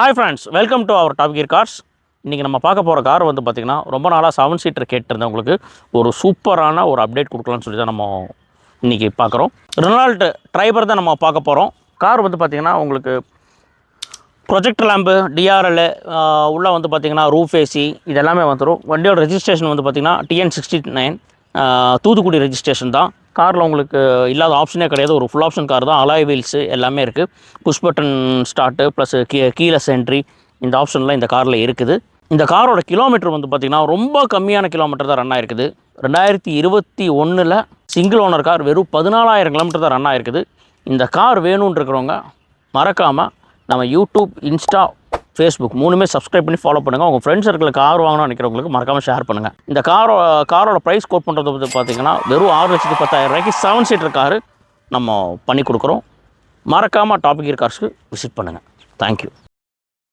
Hi friends, welcome to our top gear cars. இன்றைக்கி நம்ம பார்க்க போகிற கார் வந்து பார்த்திங்கன்னா ரொம்ப நாளாக 7 சீட்டர் கேட்டிருந்தவங்களுக்கு ஒரு சூப்பரான ஒரு அப்டேட் கொடுக்கலான்னு சொல்லி தான் நம்ம இன்றைக்கி பார்க்குறோம். ரெனால்ட் ட்ரைபர் தான் நம்ம பார்க்க போகிறோம். கார் வந்து பார்த்திங்கன்னா உங்களுக்கு ப்ரொஜெக்ட் லேம்பு, டிஆர்எல் உள்ளே வந்து பார்த்திங்கன்னா ரூஃப் ஏசி இதெல்லாமே வந்துடும். வண்டியோட ரெஜிஸ்ட்ரேஷன் வந்து பார்த்திங்கன்னா TN69 தூத்துக்குடி ரெஜிஸ்ட்ரேஷன் தான். காரில் உங்களுக்கு இல்லாத ஆப்ஷனே கிடையாது. ஒரு ஃபுல் ஆப்ஷன் கார் தான். அலாய் வீல்ஸு எல்லாமே இருக்குது. Push button start plus keyless entry இந்த ஆப்ஷன்லாம் இந்த காரில் இருக்குது. இந்த காரோட கிலோமீட்டர் வந்து பார்த்திங்கன்னா ரொம்ப கம்மியான கிலோமீட்டர் தான் ரன் ஆகிருக்குது. 2021 சிங்கிள் ஓனர் கார் வெறும் 14,000 கிலோமீட்டர் தான் ரன் ஆகிருக்குது. இந்த கார் வேணும்னு இருக்கிறவங்க மறக்காமல் நம்ம யூடியூப், இன்ஸ்டா, ஃபேஸ்புக் 3மே சப்ஸ்கிரைப் பண்ணி ஃபாலோ பண்ணுங்கள். உங்கள் ஃப்ரெண்ட்ஸ் சர்க்கிளில் கார் வாங்கணும்னு நினைக்கிறவங்களுக்கு மறக்காமல் ஷேர் பண்ணுங்கள். இந்த காரோட ப்ரைஸ் கோட் பண்ணுறது வந்து பார்த்திங்கன்னா வெறும் 6,10,000 7 சீட்டர் காரு நம்ம பண்ணி கொடுக்குறோம். மறக்காமல் டாப் கியர் கார்ஸ்க்கு விசிட் பண்ணுங்கள். தேங்க்யூ.